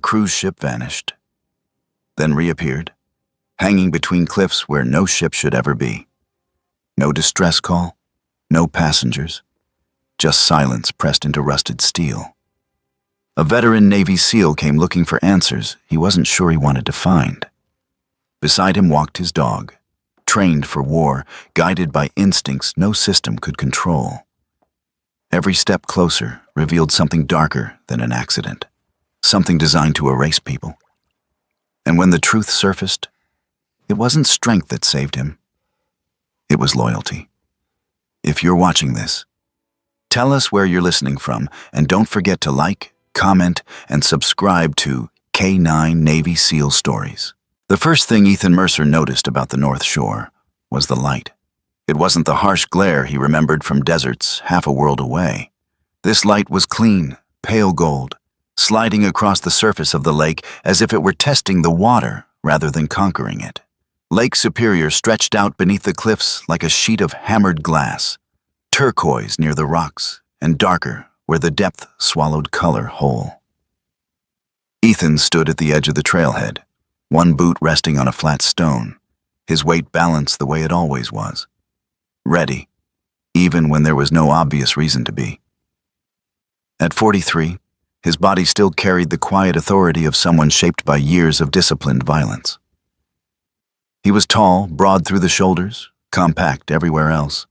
cruise ship vanished, then reappeared, hanging between cliffs where no ship should ever be. No distress call, no passengers, just silence pressed into rusted steel. A veteran Navy SEAL came looking for answers he wasn't sure he wanted to find. Beside him walked his dog, trained for war, guided by instincts no system could control. Every step closer revealed something darker than an accident, something designed to erase people. And when the truth surfaced, it wasn't strength that saved him. It was loyalty. If you're watching this, tell us where you're listening from, and don't forget to like, comment, and subscribe to K9 Navy SEAL Stories. The first thing Ethan Mercer noticed about the North Shore was the light. It wasn't the harsh glare he remembered from deserts half a world away. This light was clean, pale gold, sliding across the surface of the lake as if it were testing the water rather than conquering it. Lake Superior stretched out beneath the cliffs like a sheet of hammered glass, turquoise near the rocks and darker where the depth swallowed color whole. Ethan stood at the edge of the trailhead, one boot resting on a flat stone, his weight balanced the way it always was. Ready, even when there was no obvious reason to be. At 43, his body still carried the quiet authority of someone shaped by years of disciplined violence. He was tall, broad through the shoulders, compact everywhere else.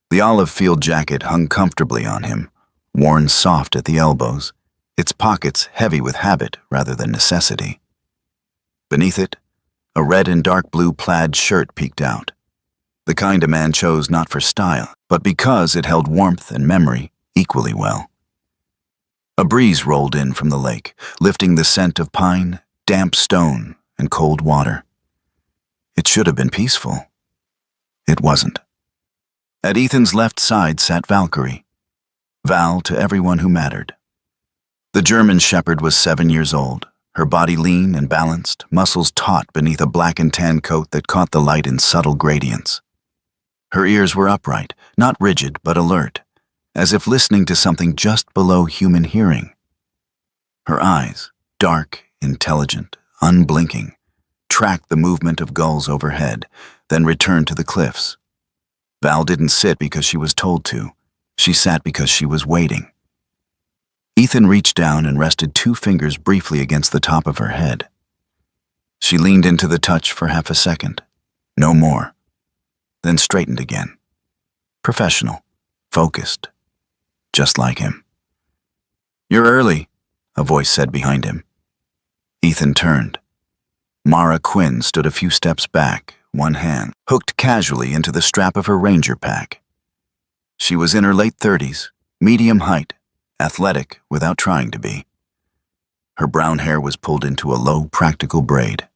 The olive field jacket hung comfortably on him, worn soft at the elbows, its pockets heavy with habit rather than necessity. Beneath it, a red and dark blue plaid shirt peeked out, the kind a man chose not for style, but because it held warmth and memory equally well. A breeze rolled in from the lake, lifting the scent of pine, damp stone, and cold water. It should have been peaceful. It wasn't. At Ethan's left side sat Valkyrie, Val to everyone who mattered. The German shepherd was 7 years old, her body lean and balanced, muscles taut beneath a black and tan coat that caught the light in subtle gradients. Her ears were upright, not rigid but alert, as if listening to something just below human hearing. Her eyes, dark, intelligent, unblinking, tracked the movement of gulls overhead, then returned to the cliffs. Val didn't sit because she was told to. She sat because she was waiting. Ethan reached down and rested 2 fingers briefly against the top of her head. She leaned into the touch for half a second, no more, then straightened again. Professional, focused, just like him. "You're early," a voice said behind him. Ethan turned. Mara Quinn stood a few steps back, one hand hooked casually into the strap of her ranger pack. She was in her late 30s, medium height, athletic without trying to be. Her brown hair was pulled into a low, practical braid,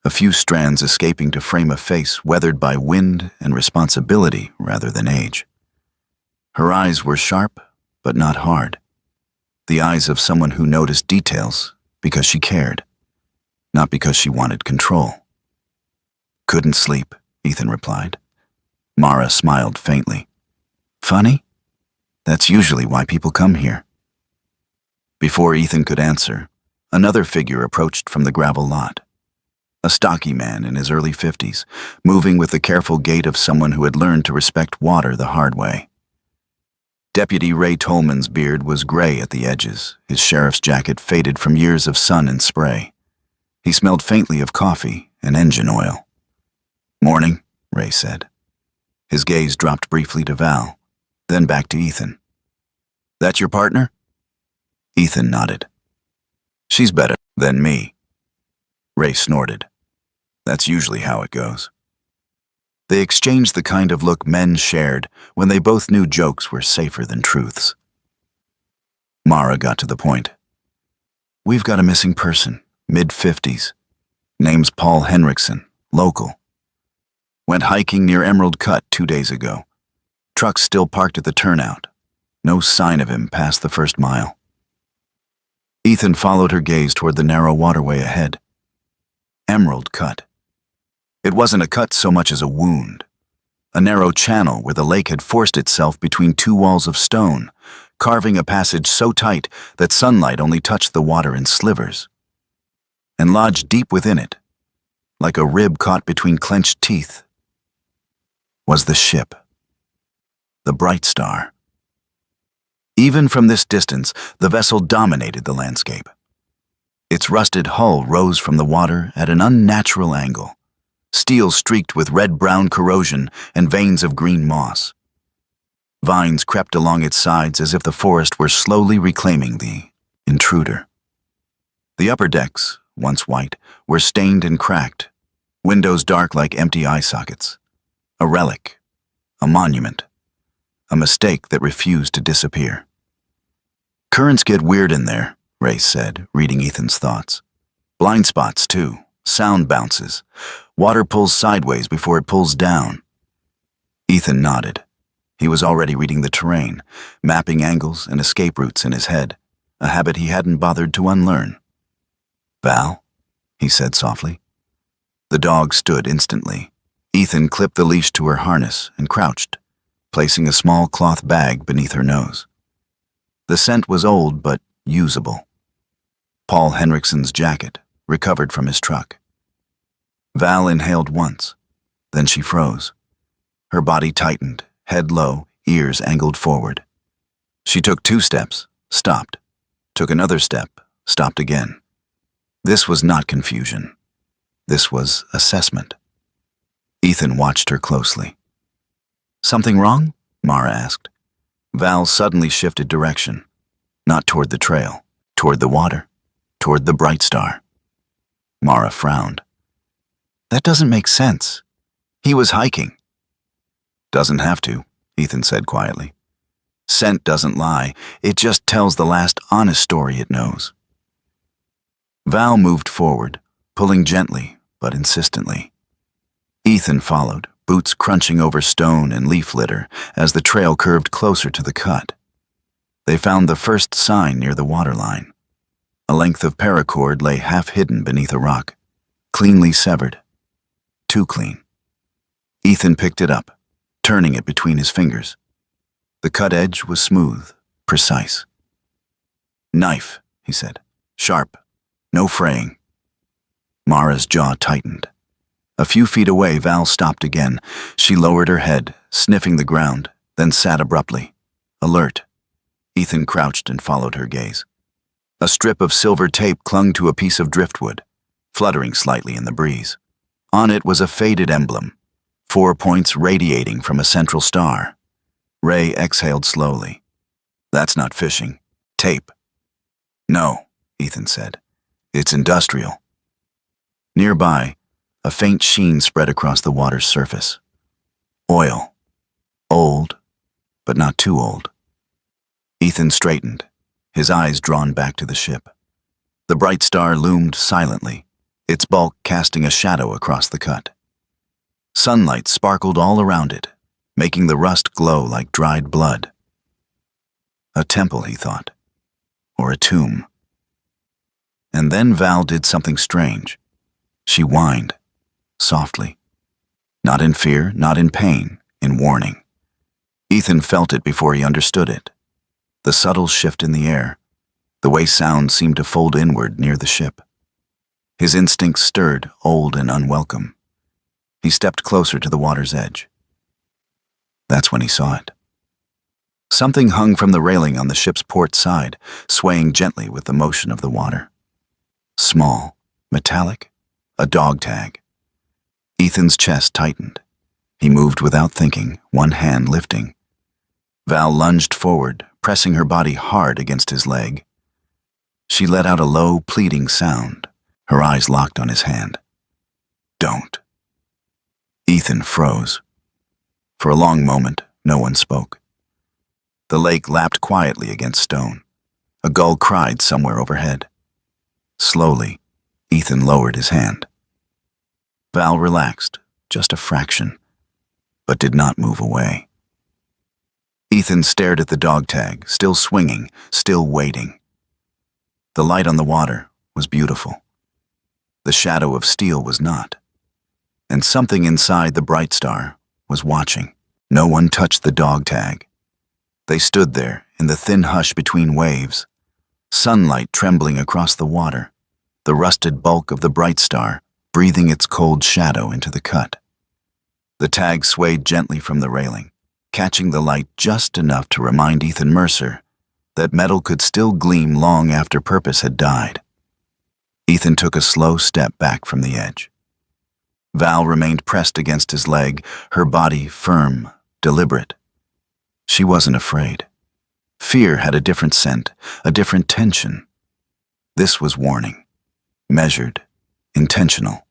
a few strands escaping to frame a face weathered by wind and responsibility rather than age. Her eyes were sharp, but not hard. The eyes of someone who noticed details because she cared, not because she wanted control. "Couldn't sleep," Ethan replied. Mara smiled faintly. "Funny? That's usually why people come here." Before Ethan could answer, another figure approached from the gravel lot. A stocky man in his early 50s, moving with the careful gait of someone who had learned to respect water the hard way. Deputy Ray Tolman's beard was gray at the edges, his sheriff's jacket faded from years of sun and spray. He smelled faintly of coffee and engine oil. "Morning," Ray said. His gaze dropped briefly to Val, then back to Ethan. "That your partner?" Ethan nodded. "She's better than me." Ray snorted. "That's usually how it goes." They exchanged the kind of look men shared when they both knew jokes were safer than truths. Mara got to the point. "We've got a missing person, mid-50s. Name's Paul Henriksen, local. Went hiking near Emerald Cut 2 days ago. Truck's still parked at the turnout. No sign of him past the first mile." Ethan followed her gaze toward the narrow waterway ahead. Emerald Cut. It wasn't a cut so much as a wound. A narrow channel where the lake had forced itself between 2 walls of stone, carving a passage so tight that sunlight only touched the water in slivers. And lodged deep within it, like a rib caught between clenched teeth, was the ship, the Bright Star. Even from this distance, the vessel dominated the landscape. Its rusted hull rose from the water at an unnatural angle, steel streaked with red-brown corrosion and veins of green moss. Vines crept along its sides as if the forest were slowly reclaiming the intruder. The upper decks, once white, were stained and cracked, windows dark like empty eye sockets. A relic, a monument, a mistake that refused to disappear. "Currents get weird in there," Ray said, reading Ethan's thoughts. "Blind spots, too. Sound bounces. Water pulls sideways before it pulls down." Ethan nodded. He was already reading the terrain, mapping angles and escape routes in his head, a habit he hadn't bothered to unlearn. "Val?" he said softly. The dog stood instantly. Ethan clipped the leash to her harness and crouched, placing a small cloth bag beneath her nose. The scent was old but usable. Paul Henriksen's jacket, recovered from his truck. Val inhaled once, then she froze. Her body tightened, head low, ears angled forward. She took 2 steps, stopped. Took another step, stopped again. This was not confusion. This was assessment. Ethan watched her closely. "Something wrong?" Mara asked. Val suddenly shifted direction, not toward the trail, toward the water, toward the Bright Star. Mara frowned. "That doesn't make sense. He was hiking." "Doesn't have to," Ethan said quietly. "Scent doesn't lie. It just tells the last honest story it knows." Val moved forward, pulling gently but insistently. Ethan followed, boots crunching over stone and leaf litter as the trail curved closer to the cut. They found the first sign near the waterline. A length of paracord lay half hidden beneath a rock, cleanly severed. Too clean. Ethan picked it up, turning it between his fingers. The cut edge was smooth, precise. "Knife," he said. "Sharp. No fraying." Mara's jaw tightened. A few feet away, Val stopped again. She lowered her head, sniffing the ground, then sat abruptly, alert. Ethan crouched and followed her gaze. A strip of silver tape clung to a piece of driftwood, fluttering slightly in the breeze. On it was a faded emblem, 4 points radiating from a central star. Ray exhaled slowly. "That's not fishing. Tape." "No," Ethan said. "It's industrial." Nearby, a faint sheen spread across the water's surface. Oil. Old, but not too old. Ethan straightened, his eyes drawn back to the ship. The Bright Star loomed silently, its bulk casting a shadow across the cut. Sunlight sparkled all around it, making the rust glow like dried blood. A temple, he thought, or a tomb. And then Val did something strange. She whined, softly. Not in fear, not in pain, in warning. Ethan felt it before he understood it. The subtle shift in the air, the way sound seemed to fold inward near the ship. His instincts stirred, old and unwelcome. He stepped closer to the water's edge. That's when he saw it. Something hung from the railing on the ship's port side, swaying gently with the motion of the water. Small, metallic, a dog tag. Ethan's chest tightened. He moved without thinking, one hand lifting. Val lunged forward, pressing her body hard against his leg. She let out a low, pleading sound, her eyes locked on his hand. "Don't." Ethan froze. For a long moment, no one spoke. The lake lapped quietly against stone. A gull cried somewhere overhead. Slowly, Ethan lowered his hand. Val relaxed, just a fraction, but did not move away. Ethan stared at the dog tag, still swinging, still waiting. The light on the water was beautiful. The shadow of steel was not. And something inside the Bright Star was watching. No one touched the dog tag. They stood there in the thin hush between waves, sunlight trembling across the water, the rusted bulk of the Bright Star breathing its cold shadow into the cut. The tag swayed gently from the railing, catching the light just enough to remind Ethan Mercer that metal could still gleam long after purpose had died. Ethan took a slow step back from the edge. Val remained pressed against his leg, her body firm, deliberate. She wasn't afraid. Fear had a different scent, a different tension. This was warning, measured, intentional.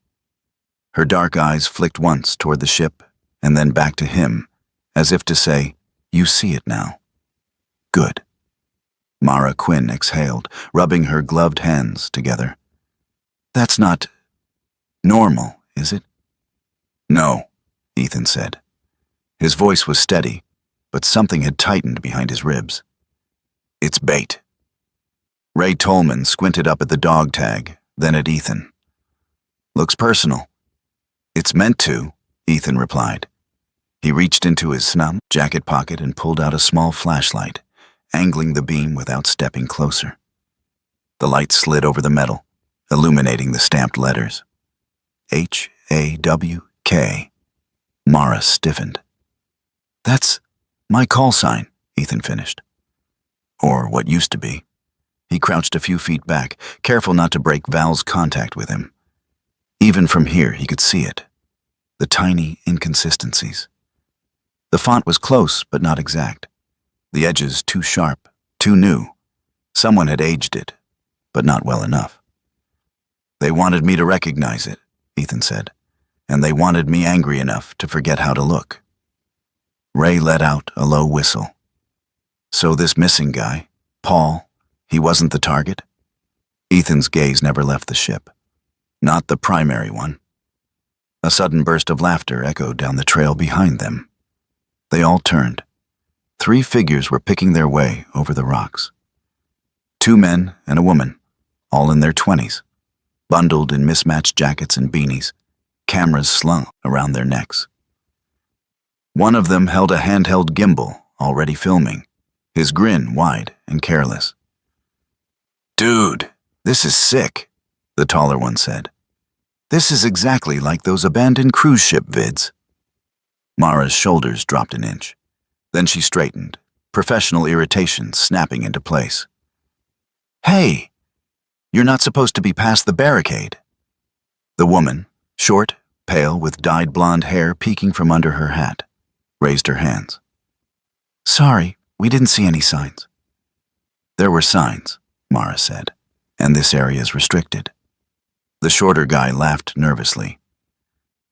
Her dark eyes flicked once toward the ship and then back to him, as if to say, "You see it now." Good. Mara Quinn exhaled, rubbing her gloved hands together. "That's not normal, is it?" "No," Ethan said. His voice was steady, but something had tightened behind his ribs. "It's bait." Ray Tolman squinted up at the dog tag, then at Ethan. "Looks personal." "It's meant to," Ethan replied. He reached into his snub jacket pocket and pulled out a small flashlight, angling the beam without stepping closer. The light slid over the metal, illuminating the stamped letters. HAWK. Mara stiffened. "That's my call sign," Ethan finished. Or what used to be. He crouched a few feet back, careful not to break Val's contact with him. Even from here, he could see it. The tiny inconsistencies. The font was close, but not exact. The edges too sharp, too new. Someone had aged it, but not well enough. "They wanted me to recognize it," Ethan said, "and they wanted me angry enough to forget how to look." Ray let out a low whistle. "So this missing guy, Paul, he wasn't the target?" Ethan's gaze never left the ship. Not the primary one. A sudden burst of laughter echoed down the trail behind them. They all turned. 3 figures were picking their way over the rocks. 2 men and a woman, all in their 20s, bundled in mismatched jackets and beanies, cameras slung around their necks. One of them held a handheld gimbal, already filming, his grin wide and careless. "Dude, this is sick," the taller one said. "This is exactly like those abandoned cruise ship vids." Mara's shoulders dropped an inch. Then she straightened, professional irritation snapping into place. "Hey, you're not supposed to be past the barricade." The woman, short, pale, with dyed blonde hair peeking from under her hat, raised her hands. "Sorry, we didn't see any signs." "There were signs," Mara said, "and this area is restricted." The shorter guy laughed nervously.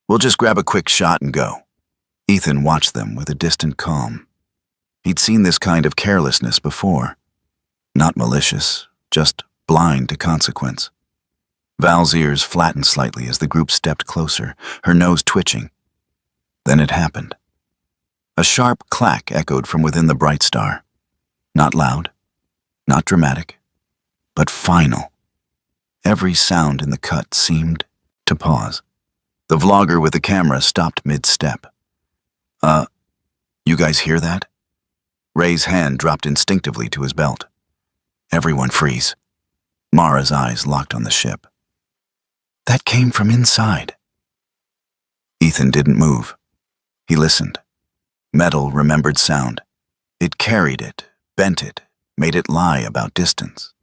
"We'll just grab a quick shot and go." Ethan watched them with a distant calm. He'd seen this kind of carelessness before. Not malicious, just blind to consequence. Val's ears flattened slightly as the group stepped closer, her nose twitching. Then it happened. A sharp clack echoed from within the Bright Star. Not loud, not dramatic, but final. Every sound in the cut seemed to pause. The vlogger with the camera stopped mid-step. You guys hear that?" Ray's hand dropped instinctively to his belt. "Everyone freeze." Mara's eyes locked on the ship. "That came from inside." Ethan didn't move. He listened. Metal remembered sound. It carried it, bent it, made it lie about distance.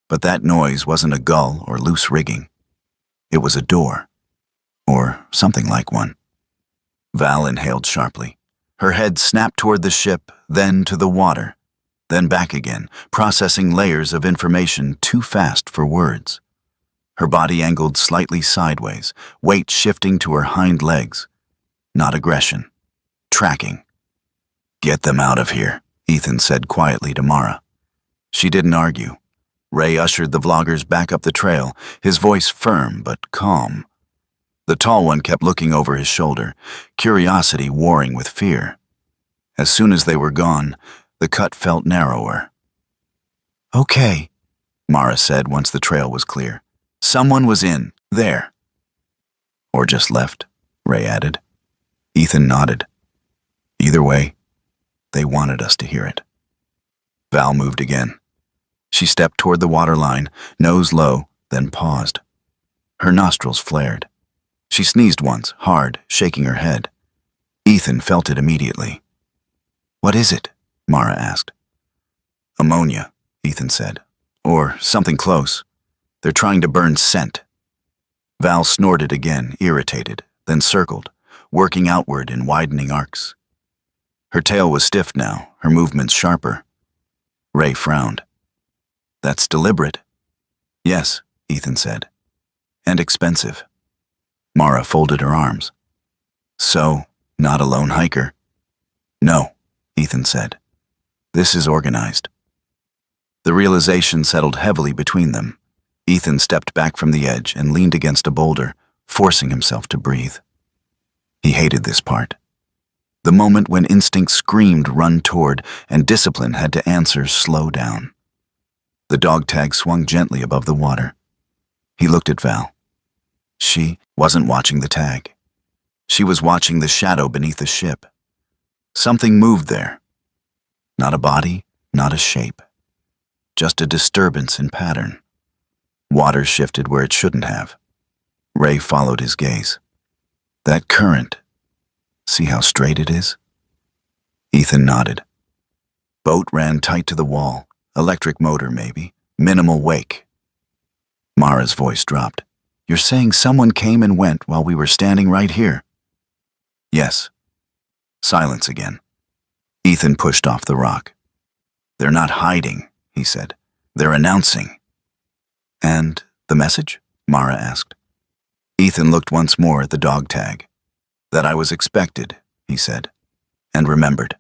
But that noise wasn't a gull or loose rigging. It was a door. Or something like one. Val inhaled sharply. Her head snapped toward the ship, then to the water, then back again, processing layers of information too fast for words. Her body angled slightly sideways, weight shifting to her hind legs. Not aggression. Tracking. "Get them out of here," Ethan said quietly to Mara. She didn't argue. Ray ushered the vloggers back up the trail, his voice firm but calm. The tall one kept looking over his shoulder, curiosity warring with fear. As soon as they were gone, the cut felt narrower. "Okay," Mara said once the trail was clear. "Someone was in there." "Or just left," Ray added. Ethan nodded. "Either way, They wanted us to hear it. Val moved again. She stepped toward the waterline, nose low, then paused. Her nostrils flared. She sneezed once, hard, shaking her head. Ethan felt it immediately. "What is it?" Mara asked. "Ammonia," Ethan said. "Or something close. They're trying to burn scent." Val snorted again, irritated, then circled, working outward in widening arcs. Her tail was stiff now, her movements sharper. Ray frowned. "That's deliberate." "Yes," Ethan said. "And expensive." Mara folded her arms. "So, not a lone hiker?" "No," Ethan said. "This is organized." The realization settled heavily between them. Ethan stepped back from the edge and leaned against a boulder, forcing himself to breathe. He hated this part. The moment when instinct screamed run toward and discipline had to answer slow down. The dog tag swung gently above the water. He looked at Val. She wasn't watching the tag. She was watching the shadow beneath the ship. Something moved there. Not a body, not a shape. Just a disturbance in pattern. Water shifted where it shouldn't have. Ray followed his gaze. "That current. See how straight it is?" Ethan nodded. Boat ran tight to the wall. Electric motor, maybe. Minimal wake. Mara's voice dropped. "You're saying someone came and went while we were standing right here?" "Yes." Silence again. Ethan pushed off the rock. "They're not hiding," he said. "They're announcing." "And the message?" Mara asked. Ethan looked once more at the dog tag. "That I was expected," he said, and remembered.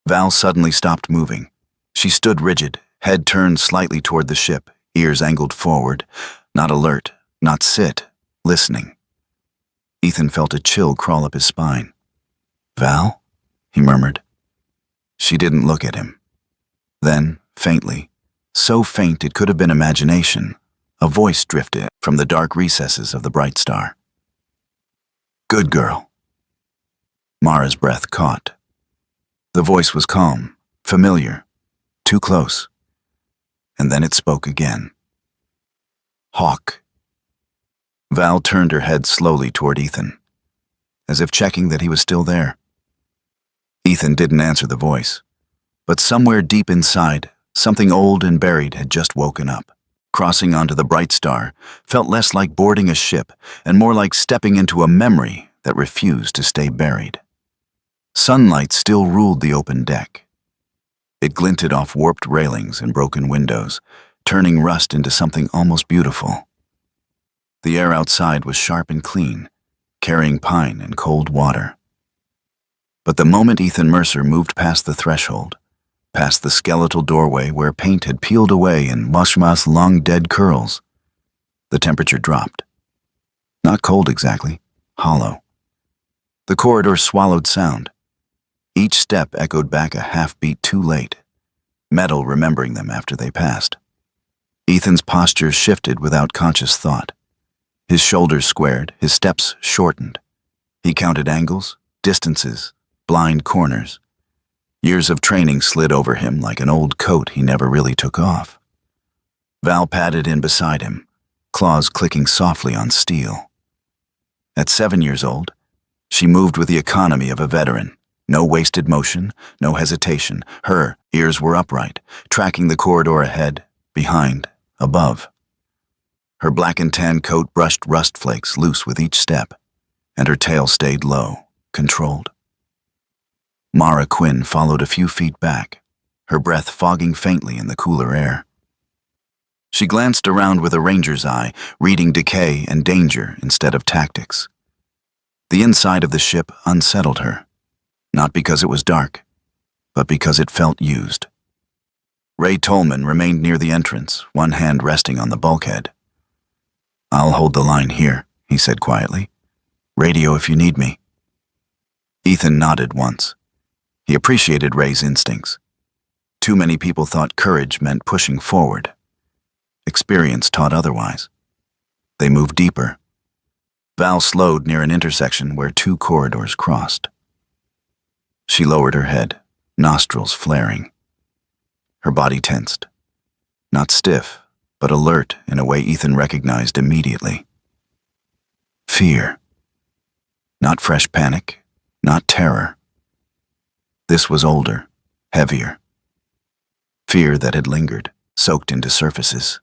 Val suddenly stopped moving. She stood rigid, head turned slightly toward the ship, ears angled forward, not alert, not sit, listening. Ethan felt a chill crawl up his spine. "Val?" he murmured. She didn't look at him. Then, faintly, so faint it could have been imagination, a voice drifted from the dark recesses of the bright star. "Good girl." Mara's breath caught. The voice was calm, familiar, too close. And then it spoke again. "Hawk." Val turned her head slowly toward Ethan, as if checking that he was still there. Ethan didn't answer the voice, but somewhere deep inside, something old and buried had just woken up. Crossing onto the bright star felt less like boarding a ship and more like stepping into a memory that refused to stay buried. Sunlight still ruled the open deck. It glinted off warped railings and broken windows, turning rust into something almost beautiful. The air outside was sharp and clean, carrying pine and cold water. But the moment Ethan Mercer moved past the threshold, past the skeletal doorway where paint had peeled away in Washma's long dead curls, the temperature dropped. Not cold exactly, hollow. The corridor swallowed sound. Each step echoed back a half-beat too late, metal remembering them after they passed. Ethan's posture shifted without conscious thought. His shoulders squared, his steps shortened. He counted angles, distances, blind corners. Years of training slid over him like an old coat he never really took off. Val padded in beside him, claws clicking softly on steel. At 7 years old, she moved with the economy of a veteran. No wasted motion, no hesitation. Her ears were upright, tracking the corridor ahead, behind, above. Her black and tan coat brushed rust flakes loose with each step, and her tail stayed low, controlled. Mara Quinn followed a few feet back, her breath fogging faintly in the cooler air. She glanced around with a ranger's eye, reading decay and danger instead of tactics. The inside of the ship unsettled her, not because it was dark, but because it felt used. Ray Tolman remained near the entrance, one hand resting on the bulkhead. "I'll hold the line here," he said quietly. "Radio if you need me." Ethan nodded once. He appreciated Ray's instincts. Too many people thought courage meant pushing forward. Experience taught otherwise. They moved deeper. Val slowed near an intersection where two corridors crossed. She lowered her head, nostrils flaring. Her body tensed. Not stiff, but alert in a way Ethan recognized immediately. Fear. Not fresh panic, not terror. This was older, heavier. Fear that had lingered, soaked into surfaces.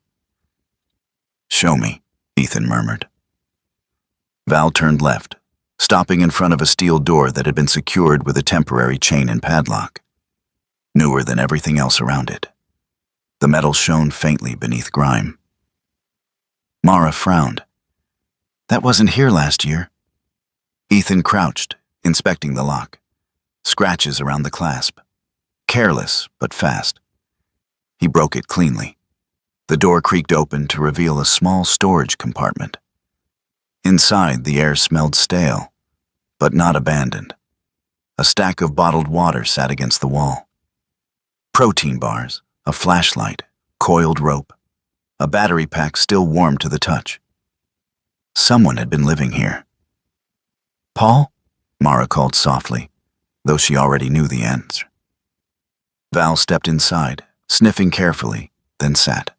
"Show me," Ethan murmured. Val turned left, stopping in front of a steel door that had been secured with a temporary chain and padlock, newer than everything else around it. The metal shone faintly beneath grime. Mara frowned. "That wasn't here last year." Ethan crouched, inspecting the lock. Scratches around the clasp. Careless, but fast. He broke it cleanly. The door creaked open to reveal a small storage compartment. Inside, the air smelled stale, but not abandoned. A stack of bottled water sat against the wall. Protein bars, a flashlight, coiled rope, a battery pack still warm to the touch. Someone had been living here. "Paul?" Mara called softly, though she already knew the answer. Val stepped inside, sniffing carefully, then sat,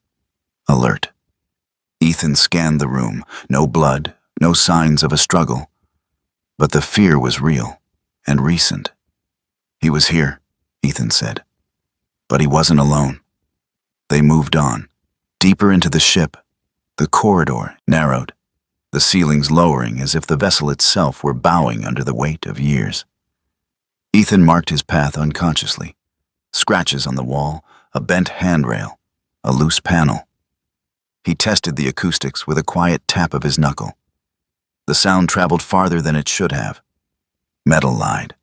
alert. Ethan scanned the room. No blood, no signs of a struggle. But the fear was real and recent. "He was here," Ethan said. But he wasn't alone. They moved on, deeper into the ship. The corridor narrowed, the ceilings lowering as if the vessel itself were bowing under the weight of years. Ethan marked his path unconsciously. Scratches on the wall, a bent handrail, a loose panel. He tested the acoustics with a quiet tap of his knuckle. The sound traveled farther than it should have. Metal lied.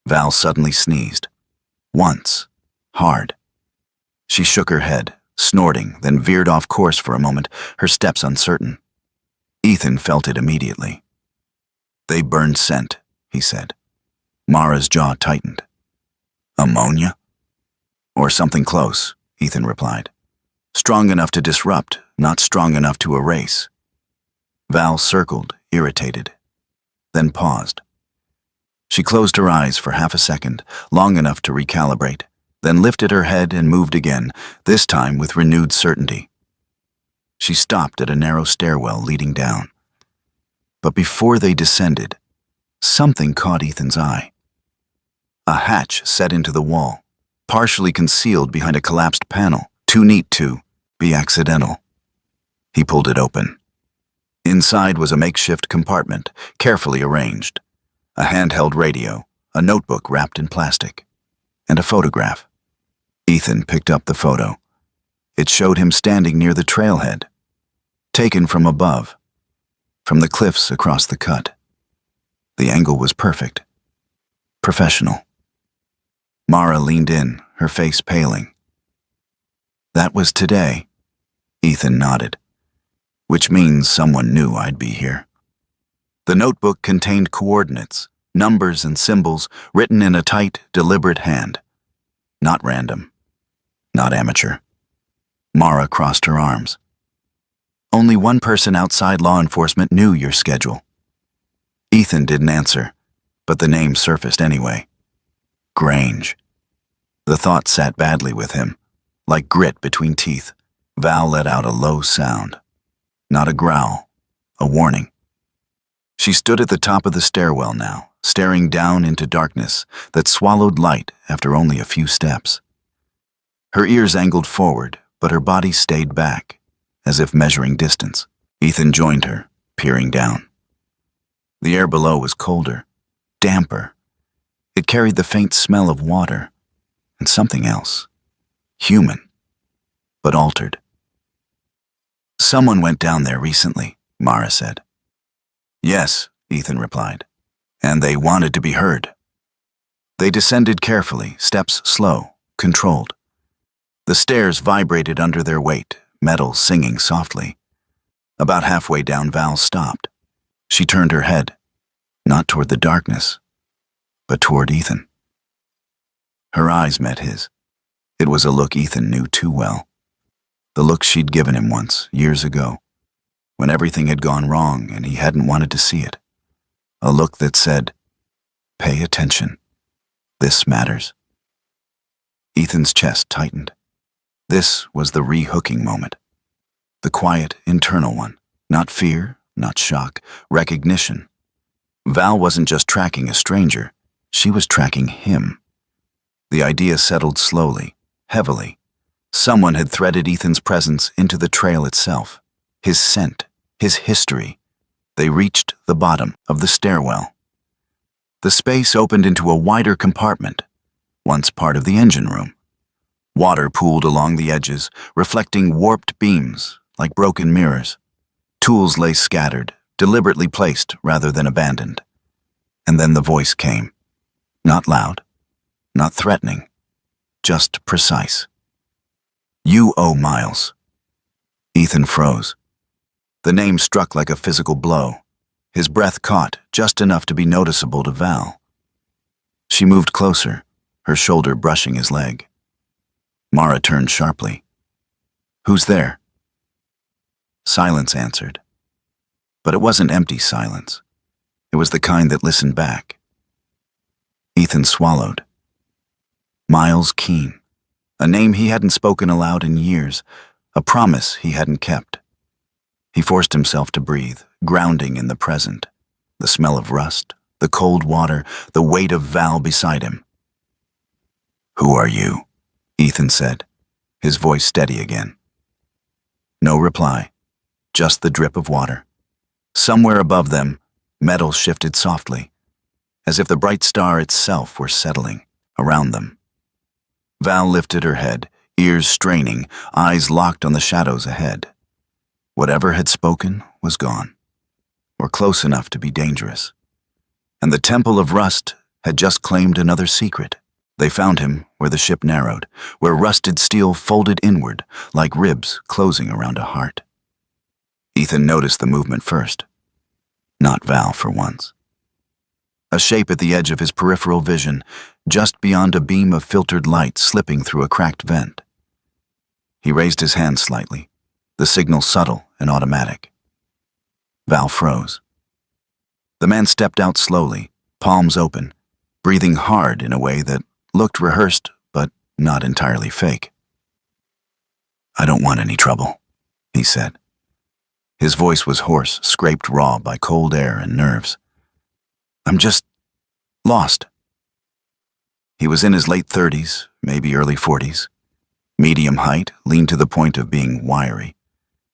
Val suddenly sneezed. Once. Hard. She shook her head, snorting, then veered off course for a moment, her steps uncertain. Ethan felt it immediately. "They burned scent," he said. Mara's jaw tightened. "Ammonia?" "Or something close," Ethan replied. "Strong enough to disrupt, not strong enough to erase." Val circled, irritated, then paused. She closed her eyes for half a second, long enough to recalibrate, then lifted her head and moved again, this time with renewed certainty. She stopped at a narrow stairwell leading down. But before they descended, something caught Ethan's eye. A hatch set into the wall, partially concealed behind a collapsed panel, too neat to be accidental. He pulled it open. Inside was a makeshift compartment, carefully arranged. A handheld radio, a notebook wrapped in plastic, and a photograph. Ethan picked up the photo. It showed him standing near the trailhead, taken from above, from the cliffs across the cut. The angle was perfect. Professional. Mara leaned in, her face paling. "That was today," Ethan nodded. "Which means someone knew I'd be here." The notebook contained coordinates, numbers and symbols written in a tight, deliberate hand. Not random. Not amateur. Mara crossed her arms. "Only one person outside law enforcement knew your schedule." Ethan didn't answer, but the name surfaced anyway. Grange. The thought sat badly with him, like grit between teeth. Val let out a low sound. Not a growl, a warning. She stood at the top of the stairwell now, staring down into darkness that swallowed light after only a few steps. Her ears angled forward, but her body stayed back, as if measuring distance. Ethan joined her, peering down. The air below was colder, damper. It carried the faint smell of water, and something else. Human, but altered. "Someone went down there recently," Mara said. "Yes," Ethan replied, "and they wanted to be heard." They descended carefully, steps slow, controlled. The stairs vibrated under their weight, metal singing softly. About halfway down, Val stopped. She turned her head, not toward the darkness, but toward Ethan. Her eyes met his. It was a look Ethan knew too well. The look she'd given him once, years ago, when everything had gone wrong and he hadn't wanted to see it. A look that said, "Pay attention. This matters." Ethan's chest tightened. This was the re-hooking moment. The quiet, internal one. Not fear, not shock, recognition. Val wasn't just tracking a stranger, she was tracking him. The idea settled slowly, heavily. Someone had threaded Ethan's presence into the trail itself. His scent, his history. They reached the bottom of the stairwell. The space opened into a wider compartment, once part of the engine room. Water pooled along the edges, reflecting warped beams like broken mirrors. Tools lay scattered, deliberately placed rather than abandoned. And then the voice came. Not loud, not threatening, just precise. "You owe Miles." Ethan froze. The name struck like a physical blow. His breath caught, just enough to be noticeable to Val. She moved closer, her shoulder brushing his leg. Mara turned sharply. "Who's there?" Silence answered. But it wasn't empty silence. It was the kind that listened back. Ethan swallowed. Miles Keene. A name he hadn't spoken aloud in years, a promise he hadn't kept. He forced himself to breathe, grounding in the present. The smell of rust, the cold water, the weight of Val beside him. "Who are you?" Ethan said, his voice steady again. No reply, just the drip of water. Somewhere above them, metal shifted softly, as if the bright star itself were settling around them. Val lifted her head, ears straining, eyes locked on the shadows ahead. Whatever had spoken was gone, or close enough to be dangerous. And the Temple of Rust had just claimed another secret. They found him where the ship narrowed, where rusted steel folded inward, like ribs closing around a heart. Ethan noticed the movement first. Not Val for once. A shape at the edge of his peripheral vision, just beyond a beam of filtered light slipping through a cracked vent. He raised his hand slightly, the signal subtle and automatic. Val froze. The man stepped out slowly, palms open, breathing hard in a way that looked rehearsed but not entirely fake. "I don't want any trouble," he said. His voice was hoarse, scraped raw by cold air and nerves. "I'm just lost." He was in his late 30s, maybe early 40s. Medium height, leaned to the point of being wiry.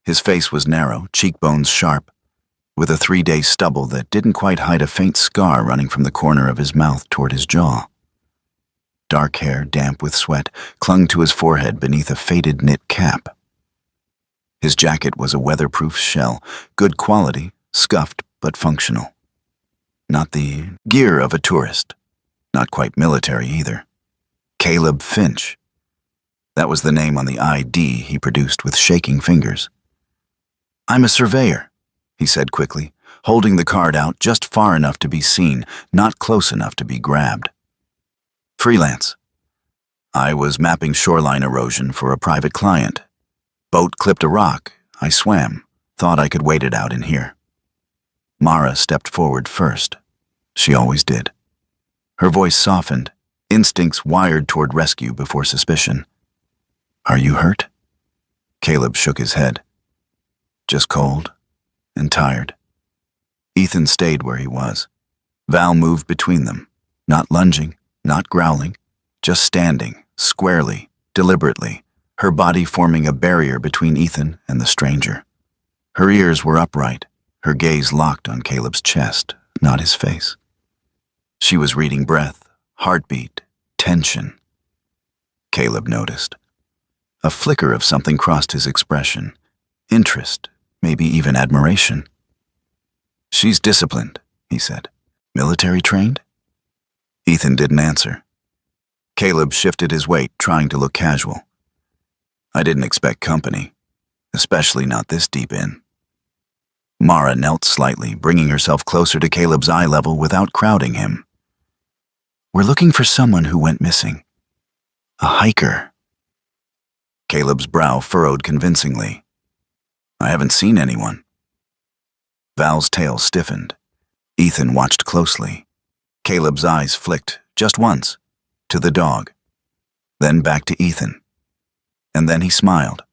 His face was narrow, cheekbones sharp, with a 3-day stubble that didn't quite hide a faint scar running from the corner of his mouth toward his jaw. Dark hair, damp with sweat, clung to his forehead beneath a faded knit cap. His jacket was a weatherproof shell, good quality, scuffed but functional. Not the gear of a tourist, not quite military either. Caleb Finch. That was the name on the ID he produced with shaking fingers. "I'm a surveyor," he said quickly, holding the card out just far enough to be seen, not close enough to be grabbed. "Freelance. I was mapping shoreline erosion for a private client. Boat clipped a rock. I swam. Thought I could wait it out in here." Mara stepped forward first. She always did. Her voice softened, instincts wired toward rescue before suspicion. "Are you hurt?" Caleb shook his head. "Just cold and tired." Ethan stayed where he was. Val moved between them, not lunging, not growling, just standing, squarely, deliberately, her body forming a barrier between Ethan and the stranger. Her ears were upright, her gaze locked on Caleb's chest, not his face. She was reading breath, heartbeat, tension. Caleb noticed. A flicker of something crossed his expression. Interest, maybe even admiration. "She's disciplined," he said. "Military trained?" Ethan didn't answer. Caleb shifted his weight, trying to look casual. "I didn't expect company, especially not this deep in." Mara knelt slightly, bringing herself closer to Caleb's eye level without crowding him. "We're looking for someone who went missing. A hiker." Caleb's brow furrowed convincingly. "I haven't seen anyone." Val's tail stiffened. Ethan watched closely. Caleb's eyes flicked, just once, to the dog. then back to Ethan. And then he smiled.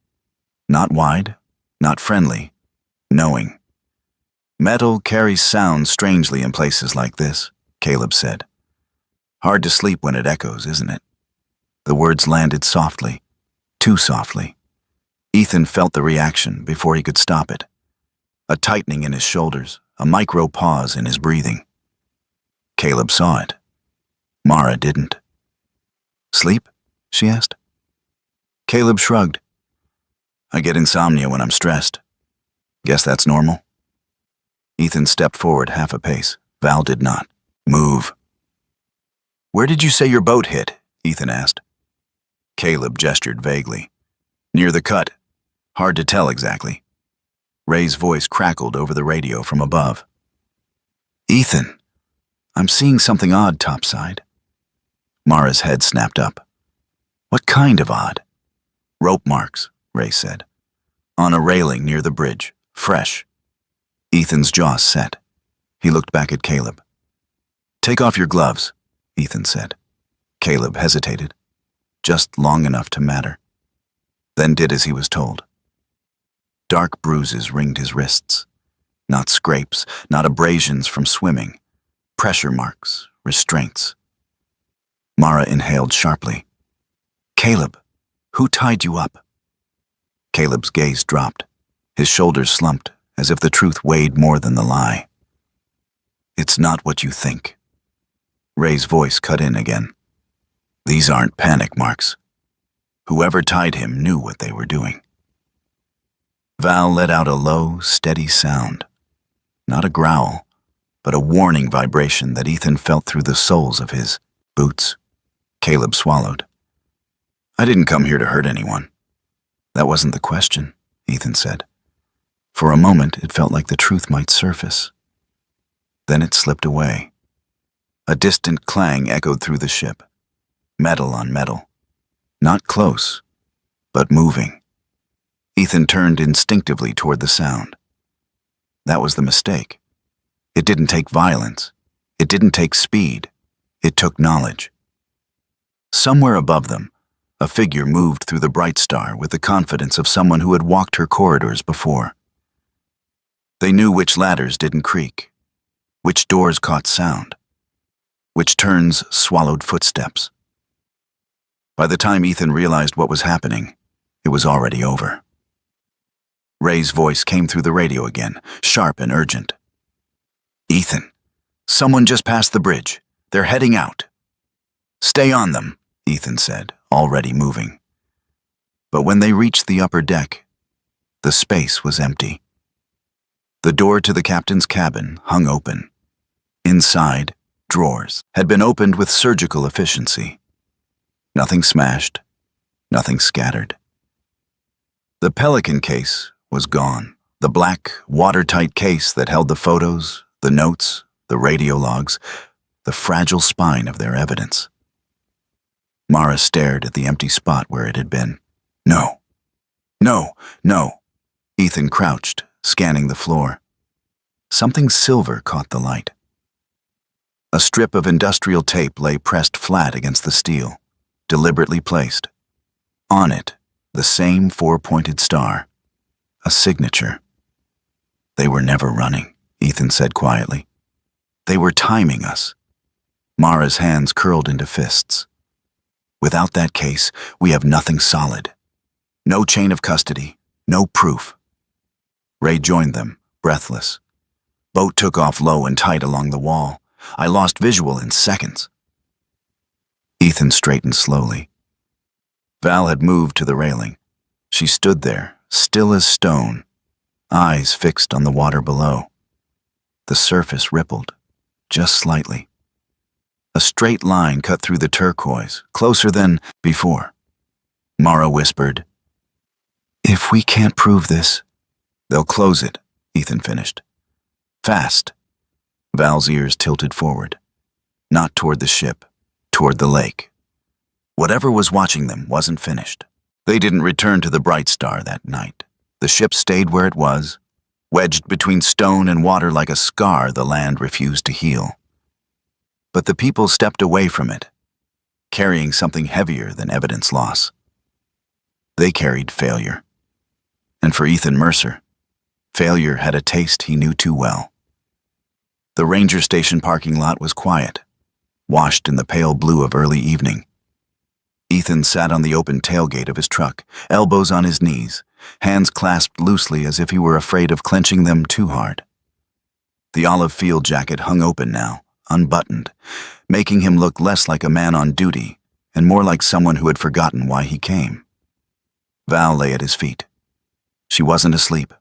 Not wide, not friendly, knowing. Metal carries sound strangely in places like this, Caleb said. Hard to sleep when it echoes, isn't it? The words landed softly, too softly. Ethan felt the reaction before he could stop it. A tightening in his shoulders, a micro pause in his breathing. Caleb saw it. Mara didn't. Sleep? She asked. Caleb shrugged. I get insomnia when I'm stressed. Guess that's normal. Ethan stepped forward half a pace. Val did not. Move. Where did you say your boat hit? Ethan asked. Caleb gestured vaguely. Near the cut. Hard to tell exactly. Ray's voice crackled over the radio from above. Ethan, I'm seeing something odd topside. Mara's head snapped up. What kind of odd? Rope marks, Ray said. On a railing near the bridge, fresh. Ethan's jaw set. He looked back at Caleb. Take off your gloves, Ethan said. Caleb hesitated, just long enough to matter. Then did as he was told. Dark bruises ringed his wrists. Not scrapes, not abrasions from swimming. Pressure marks, restraints. Mara inhaled sharply. Caleb, who tied you up? Caleb's gaze dropped. His shoulders slumped, as if the truth weighed more than the lie. It's not what you think. Ray's voice cut in again. These aren't panic marks. Whoever tied him knew what they were doing. Val let out a low, steady sound. Not a growl, but a warning vibration that Ethan felt through the soles of his boots. Caleb swallowed. I didn't come here to hurt anyone. That wasn't the question, Ethan said. For a moment, it felt like the truth might surface. Then it slipped away. A distant clang echoed through the ship. Metal on metal. Not close, but moving. Ethan turned instinctively toward the sound. That was the mistake. It didn't take violence. It didn't take speed. It took knowledge. Somewhere above them, a figure moved through the bright star with the confidence of someone who had walked her corridors before. They knew which ladders didn't creak, which doors caught sound, which turns swallowed footsteps. By the time Ethan realized what was happening, it was already over. Ray's voice came through the radio again, sharp and urgent. Ethan, someone just passed the bridge. They're heading out. Stay on them, Ethan said, already moving. But when they reached the upper deck, the space was empty. The door to the captain's cabin hung open. Inside, drawers had been opened with surgical efficiency. Nothing smashed, nothing scattered. The Pelican case was gone. The black, watertight case that held the photos, the notes, the radio logs, the fragile spine of their evidence. Mara stared at the empty spot where it had been. No. No, no. Ethan crouched, scanning the floor. Something silver caught the light. A strip of industrial tape lay pressed flat against the steel, deliberately placed. On it, the same four-pointed star. A signature. They were never running, Ethan said quietly. They were timing us. Mara's hands curled into fists. Without that case, we have nothing solid. No chain of custody, no proof. Ray joined them, breathless. Boat took off low and tight along the wall. I lost visual in seconds. Ethan straightened slowly. Val had moved to the railing. She stood there, still as stone, eyes fixed on the water below. The surface rippled, just slightly. A straight line cut through the turquoise, closer than before. Mara whispered, If we can't prove this, they'll close it, Ethan finished. Fast. Val's ears tilted forward. Not toward the ship, toward the lake. Whatever was watching them wasn't finished. They didn't return to the Bright Star that night. The ship stayed where it was, wedged between stone and water like a scar the land refused to heal. But the people stepped away from it. carrying something heavier than evidence loss. They carried failure. And for Ethan Mercer, failure had a taste he knew too well. The ranger station parking lot was quiet, washed in the pale blue of early evening. Ethan sat on the open tailgate of his truck, elbows on his knees, hands clasped loosely as if he were afraid of clenching them too hard. The olive field jacket hung open now, unbuttoned, making him look less like a man on duty and more like someone who had forgotten why he came. Val lay at his feet. She wasn't asleep.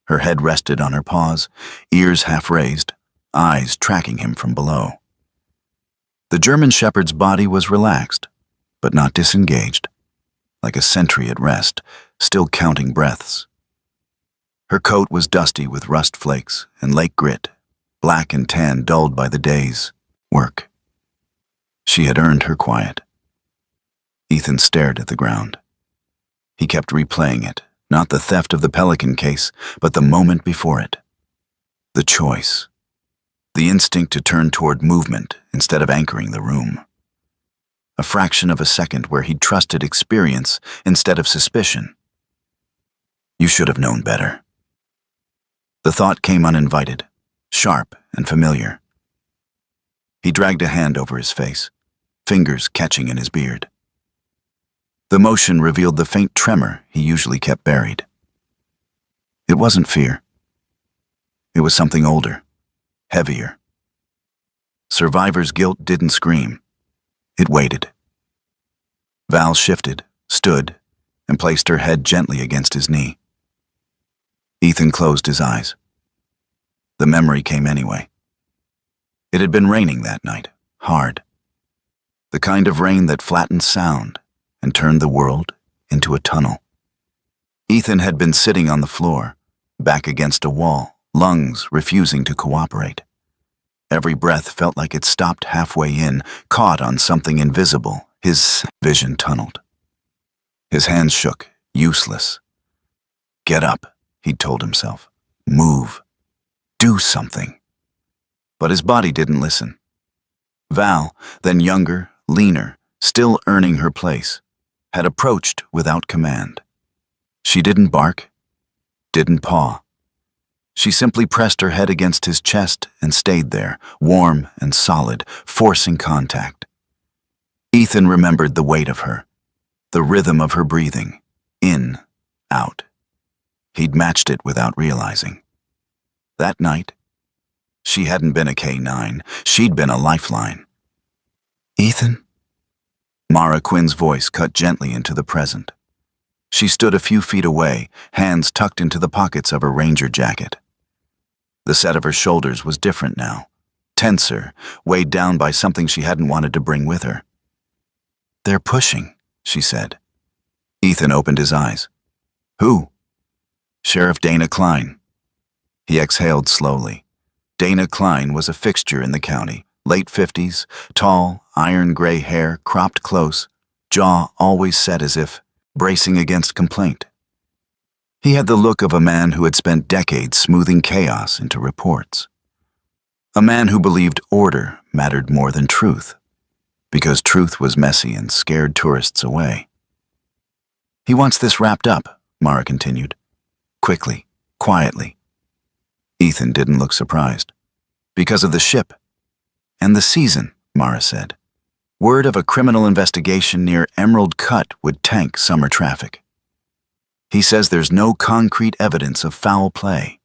Her head rested on her paws, ears half raised, eyes tracking him from below. The German shepherd's body was relaxed, but not disengaged, like a sentry at rest, still counting breaths. Her coat was dusty with rust flakes and lake grit, black and tan dulled by the day's work. She had earned her quiet. Ethan stared at the ground. He kept replaying it, not the theft of the Pelican case, but the moment before it. The choice. The instinct to turn toward movement instead of anchoring the room. A fraction of a second where he'd trusted experience instead of suspicion. You should have known better. The thought came uninvited, sharp and familiar. He dragged a hand over his face, fingers catching in his beard. The motion revealed the faint tremor he usually kept buried. It wasn't fear. It was something older, heavier. Survivor's guilt didn't scream. It waited. Val shifted, stood, and placed her head gently against his knee. Ethan closed his eyes. The memory came anyway. It had been raining that night, hard. The kind of rain that flattened sound and turned the world into a tunnel. Ethan had been sitting on the floor, back against a wall, lungs refusing to cooperate. Every breath felt like it stopped halfway in, caught on something invisible. His vision tunneled. His hands shook, useless. Get up, he'd told himself. Move. Do something. But his body didn't listen. Val, then younger, leaner, still earning her place, had approached without command. She didn't bark, didn't paw. She simply pressed her head against his chest and stayed there, warm and solid, forcing contact. Ethan remembered the weight of her, the rhythm of her breathing, in, out. He'd matched it without realizing. That night, she hadn't been a K9, she'd been a lifeline. Ethan? Mara Quinn's voice cut gently into the present. She stood a few feet away, hands tucked into the pockets of her ranger jacket. The set of her shoulders was different now, tenser, weighed down by something she hadn't wanted to bring with her. They're pushing, she said. Ethan opened his eyes. Who? Sheriff Dana Klein. He exhaled slowly. Dana Klein was a fixture in the county, late 50s, tall, iron-gray hair, cropped close, jaw always set as if bracing against complaint. He had the look of a man who had spent decades smoothing chaos into reports. A man who believed order mattered more than truth, because truth was messy and scared tourists away. He wants this wrapped up, Mara continued. Quickly, quietly. Ethan didn't look surprised. Because of the ship. And the season, Mara said. Word of a criminal investigation near Emerald Cut would tank summer traffic. He says there's no concrete evidence of foul play.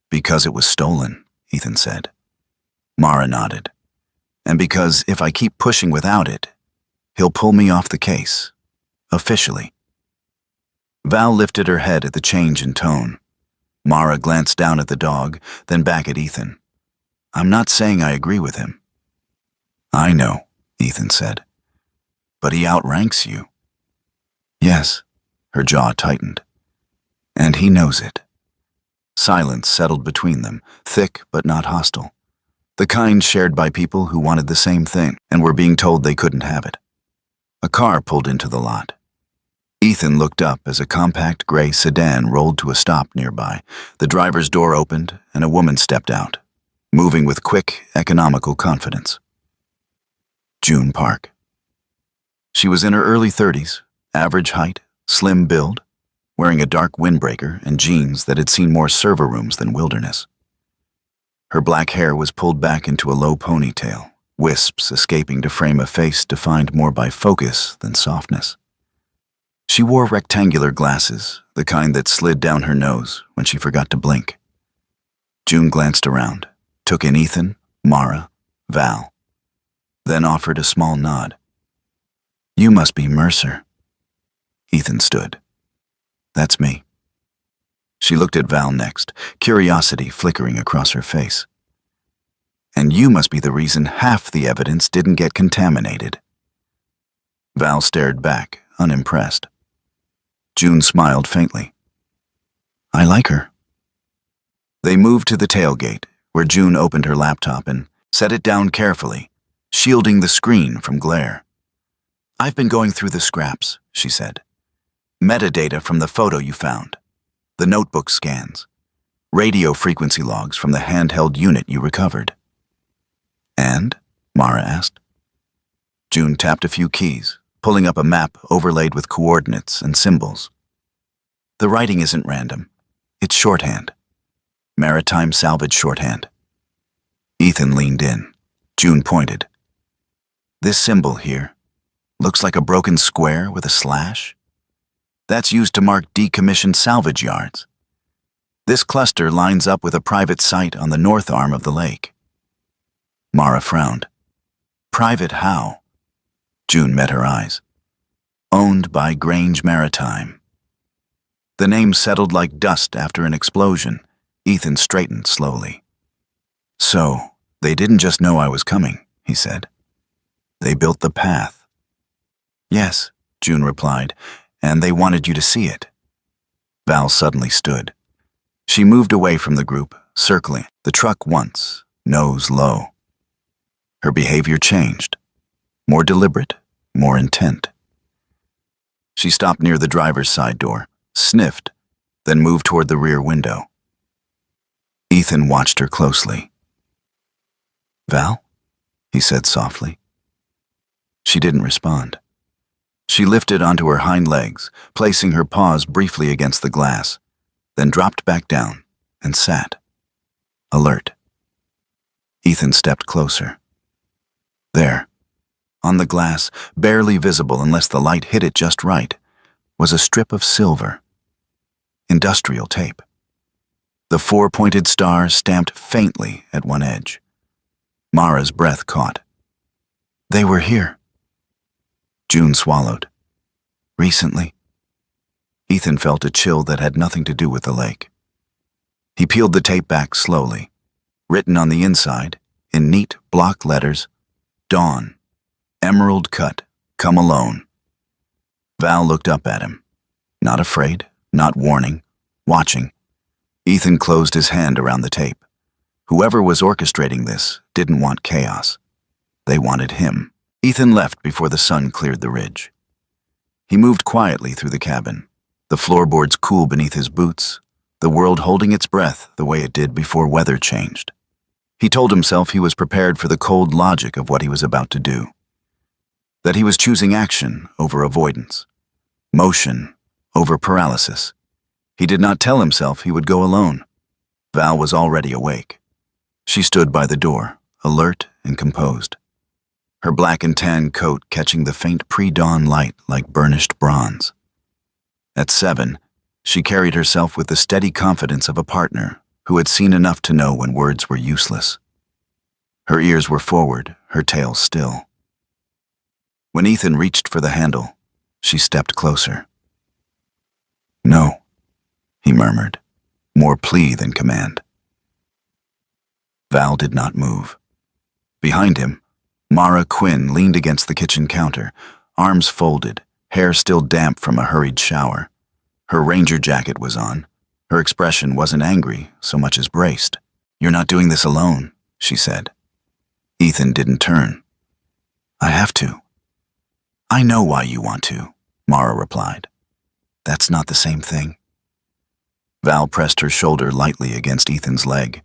Because it was stolen, Ethan said. Mara nodded. And because if I keep pushing without it, he'll pull me off the case. Officially. Val lifted her head at the change in tone. Mara glanced down at the dog, then back at Ethan. I'm not saying I agree with him. I know, Ethan said. But he outranks you. Yes, her jaw tightened. And he knows it. Silence settled between them, thick but not hostile. The kind shared by people who wanted the same thing and were being told they couldn't have it. A car pulled into the lot. Ethan looked up as a compact gray sedan rolled to a stop nearby. The driver's door opened and a woman stepped out, moving with quick, economical confidence. June Park. She was in her early 30s, average height, slim build, wearing a dark windbreaker and jeans that had seen more server rooms than Wilderness. Her black hair was pulled back into a low ponytail, wisps escaping to frame a face defined more by focus than softness. She wore rectangular glasses, the kind that slid down her nose when she forgot to blink. June glanced around, took in Ethan, Mara, Val, then offered a small nod. "You must be Mercer." Ethan stood. "That's me." She looked at Val next, curiosity flickering across her face. "And you must be the reason half the evidence didn't get contaminated." Val stared back, unimpressed. June smiled faintly. "I like her." They moved to the tailgate, where June opened her laptop and set it down carefully, shielding the screen from glare. "I've been going through the scraps," she said. "Metadata from the photo you found, the notebook scans, radio frequency logs from the handheld unit you recovered." "And?" Mara asked. June tapped a few keys, pulling up a map overlaid with coordinates and symbols. "The writing isn't random. It's shorthand. Maritime salvage shorthand." Ethan leaned in. June pointed. "This symbol here looks like a broken square with a slash. That's used to mark decommissioned salvage yards. This cluster lines up with a private site on the north arm of the lake." Mara frowned. "Private how?" June met her eyes. "Owned by Grange Maritime." The name settled like dust after an explosion. Ethan straightened slowly. "So, they didn't just know I was coming," he said. "They built the path." "Yes," June replied, "and they wanted you to see it." Val suddenly stood. She moved away from the group, circling the truck once, nose low. Her behavior changed. More deliberate, more intent. She stopped near the driver's side door, sniffed, then moved toward the rear window. Ethan watched her closely. "Val?" he said softly. She didn't respond. She lifted onto her hind legs, placing her paws briefly against the glass, then dropped back down and sat, alert. Ethan stepped closer. There, on the glass, barely visible unless the light hit it just right, was a strip of silver. Industrial tape. The four-pointed star stamped faintly at one edge. Mara's breath caught. "They were here." June swallowed. "Recently?" Ethan felt a chill that had nothing to do with the lake. He peeled the tape back slowly. Written on the inside, in neat block letters, "Dawn. Emerald cut. Come alone." Val looked up at him. Not afraid, not warning, watching. Ethan closed his hand around the tape. Whoever was orchestrating this didn't want chaos. They wanted him. Ethan left before the sun cleared the ridge. He moved quietly through the cabin, the floorboards cool beneath his boots, the world holding its breath the way it did before weather changed. He told himself he was prepared for the cold logic of what he was about to do. That he was choosing action over avoidance, motion over paralysis. He did not tell himself he would go alone. Val was already awake. She stood by the door, alert and composed. Her black and tan coat catching the faint pre-dawn light like burnished bronze. At 7, she carried herself with the steady confidence of a partner who had seen enough to know when words were useless. Her ears were forward, her tail still. When Ethan reached for the handle, she stepped closer. "No," he murmured, more plea than command. Val did not move. Behind him, Mara Quinn leaned against the kitchen counter, arms folded, hair still damp from a hurried shower. Her ranger jacket was on. Her expression wasn't angry so much as braced. "You're not doing this alone," she said. Ethan didn't turn. "I have to." "I know why you want to," Mara replied. "That's not the same thing." Val pressed her shoulder lightly against Ethan's leg.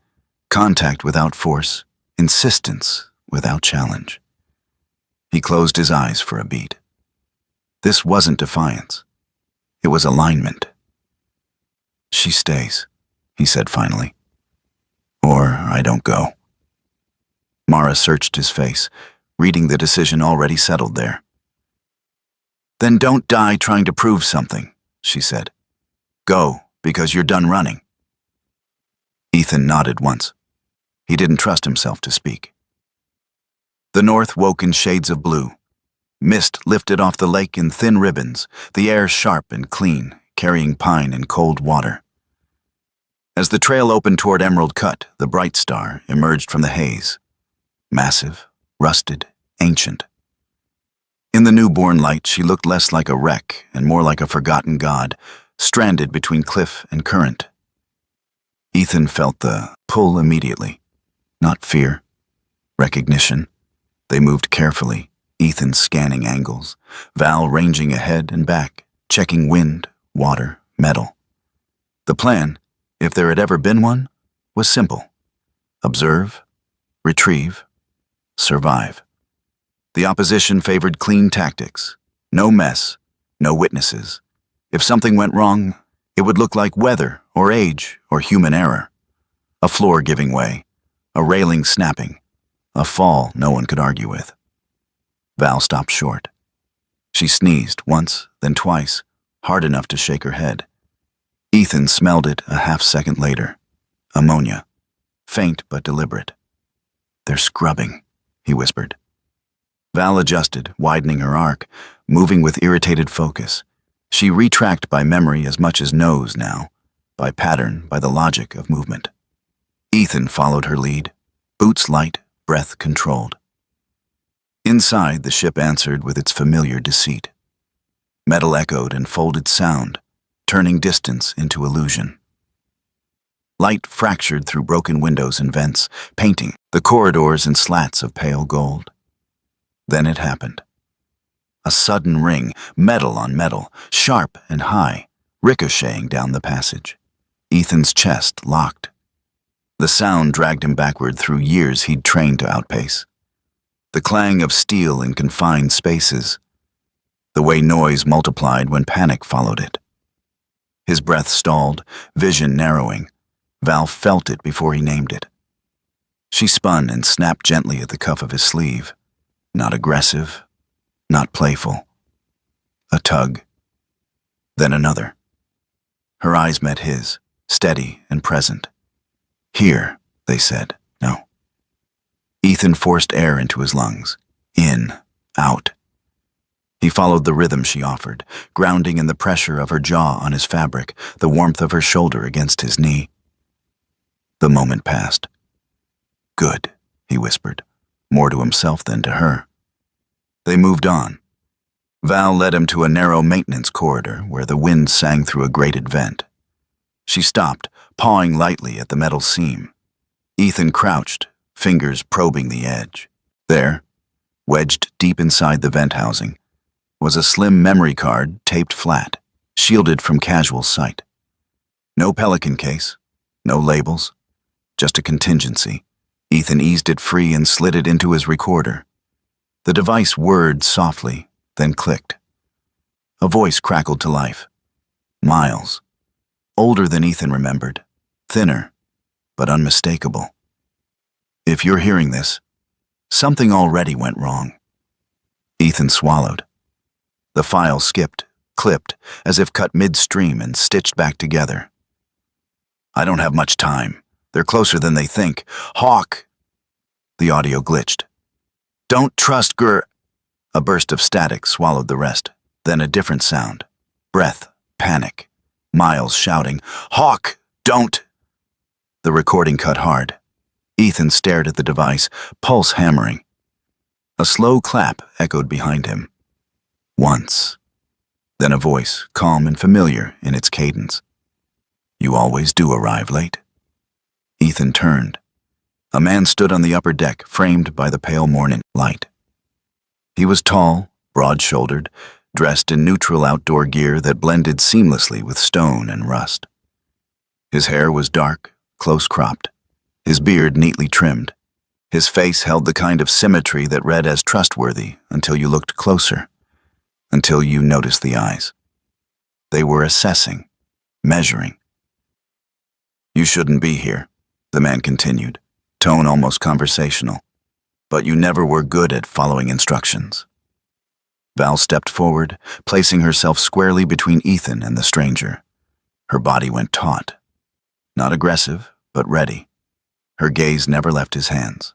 Contact without force, insistence without challenge. He closed his eyes for a beat. This wasn't defiance. It was alignment. "She stays," he said finally. "Or I don't go." Mara searched his face, reading the decision already settled there. "Then don't die trying to prove something," she said. "Go, because you're done running." Ethan nodded once. He didn't trust himself to speak. The north woke in shades of blue. Mist lifted off the lake in thin ribbons, the air sharp and clean, carrying pine and cold water. As the trail opened toward Emerald Cut, the Bright Star emerged from the haze. Massive, rusted, ancient. In the newborn light, she looked less like a wreck and more like a forgotten god, stranded between cliff and current. Ethan felt the pull immediately. Not fear. Recognition. They moved carefully, Ethan scanning angles, Val ranging ahead and back, checking wind, water, metal. The plan, if there had ever been one, was simple. Observe, retrieve, survive. The opposition favored clean tactics. No mess, no witnesses. If something went wrong, it would look like weather or age or human error. A floor giving way, a railing snapping, a fall no one could argue with. Val stopped short. She sneezed once, then twice, hard enough to shake her head. Ethan smelled it a half-second later. Ammonia. Faint but deliberate. "They're scrubbing," he whispered. Val adjusted, widening her arc, moving with irritated focus. She retracked by memory as much as nose now, by pattern, by the logic of movement. Ethan followed her lead, boots light, breath controlled. Inside, the ship answered with its familiar deceit. Metal echoed and folded sound, turning distance into illusion. Light fractured through broken windows and vents, painting the corridors in slats of pale gold. Then it happened. A sudden ring, metal on metal, sharp and high, ricocheting down the passage. Ethan's chest locked. The sound dragged him backward through years he'd trained to outpace. The clang of steel in confined spaces. The way noise multiplied when panic followed it. His breath stalled, vision narrowing. Val felt it before he named it. She spun and snapped gently at the cuff of his sleeve. Not aggressive, not playful. A tug. Then another. Her eyes met his, steady and present. "Here," they said. No. Ethan forced air into his lungs. In, out. He followed the rhythm she offered, grounding in the pressure of her jaw on his fabric, the warmth of her shoulder against his knee. The moment passed. "Good," he whispered, more to himself than to her. They moved on. Val led him to a narrow maintenance corridor where the wind sang through a grated vent. She stopped, pawing lightly at the metal seam. Ethan crouched, fingers probing the edge. There, wedged deep inside the vent housing, was a slim memory card taped flat, shielded from casual sight. No Pelican case, no labels, just a contingency. Ethan eased it free and slid it into his recorder. The device whirred softly, then clicked. A voice crackled to life. Miles. Older than Ethan remembered. Thinner, but unmistakable. "If you're hearing this, something already went wrong." Ethan swallowed. The file skipped, clipped, as if cut midstream and stitched back together. "I don't have much time. They're closer than they think. Hawk!" The audio glitched. "Don't trust Gur—" A burst of static swallowed the rest, then a different sound. Breath, panic. Miles shouting, "Hawk, don't!" The recording cut hard. Ethan stared at the device, pulse hammering. A slow clap echoed behind him. Once. Then a voice, calm and familiar in its cadence. "You always do arrive late." Ethan turned. A man stood on the upper deck, framed by the pale morning light. He was tall, broad-shouldered, dressed in neutral outdoor gear that blended seamlessly with stone and rust. His hair was dark, close-cropped, his beard neatly trimmed. His face held the kind of symmetry that read as trustworthy until you looked closer. until you noticed the eyes. They were assessing, measuring. "You shouldn't be here," the man continued, tone almost conversational. "But you never were good at following instructions." Val stepped forward, placing herself squarely between Ethan and the stranger. Her body went taut. Not aggressive, but ready. Her gaze never left his hands.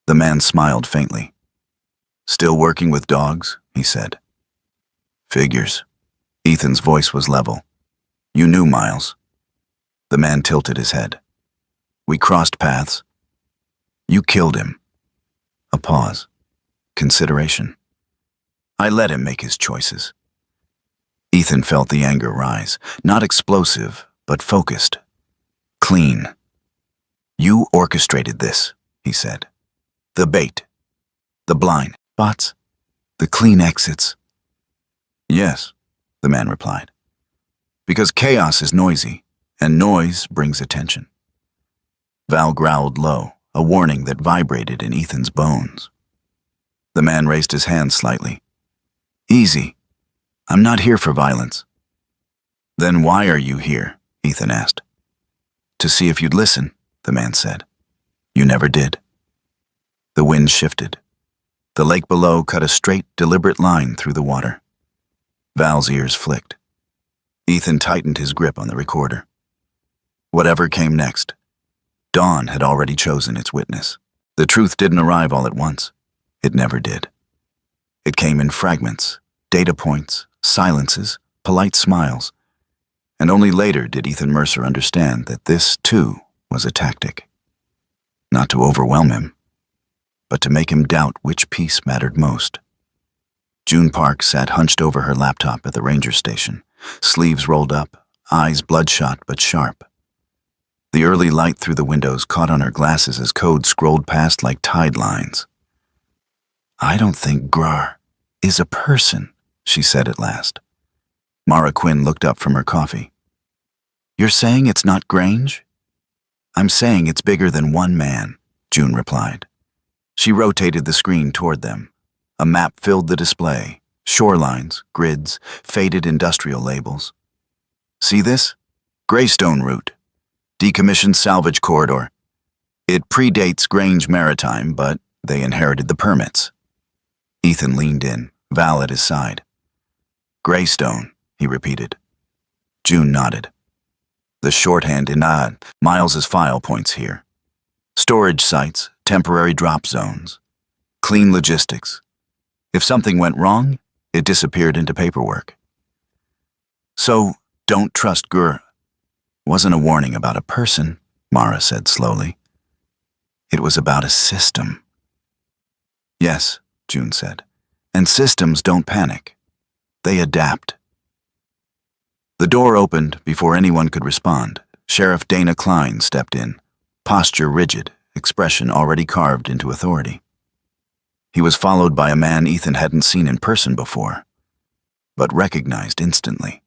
The man smiled faintly. "Still working with dogs?" he said. "Figures." Ethan's voice was level. "You knew Miles." The man tilted his head. "We crossed paths." "You killed him." A pause. Consideration. "I let him make his choices." Ethan felt the anger rise, not explosive, but focused. Clean. "You orchestrated this," he said. "The bait. The blind spots. The clean exits." "Yes," the man replied. "Because chaos is noisy, and noise brings attention." Val growled low, a warning that vibrated in Ethan's bones. The man raised his hand slightly. "Easy. I'm not here for violence." "Then why are you here?" Ethan asked. "To see if you'd listen," the man said. "You never did." The wind shifted. The lake below cut a straight, deliberate line through the water. Val's ears flicked. Ethan tightened his grip on the recorder. Whatever came next, dawn had already chosen its witness. The truth didn't arrive all at once. It never did. It came in fragments, data points, silences, polite smiles. And only later did Ethan Mercer understand that this, too, was a tactic. Not to overwhelm him, but to make him doubt which piece mattered most. June Park sat hunched over her laptop at the ranger station, sleeves rolled up, eyes bloodshot but sharp. The early light through the windows caught on her glasses as code scrolled past like tide lines. "I don't think Grar is a person," she said at last. Mara Quinn looked up from her coffee. "You're saying it's not Grange?" "I'm saying it's bigger than one man," June replied. She rotated the screen toward them. A map filled the display, shorelines, grids, faded industrial labels. "See this? Greystone Route. Decommissioned salvage corridor. It predates Grange Maritime, but they inherited the permits." Ethan leaned in, Val at his side. "Greystone," he repeated. June nodded. The shorthand in Miles's file points here. Storage sites, temporary drop zones. Clean logistics. If something went wrong, it disappeared into paperwork. "So, don't trust Gur." "Wasn't a warning about a person," Mara said slowly. "It was about a system." "Yes," June said, "and systems don't panic. They adapt." The door opened before anyone could respond. Sheriff Dana Klein stepped in, posture rigid, expression already carved into authority. He was followed by a man Ethan hadn't seen in person before, but recognized instantly.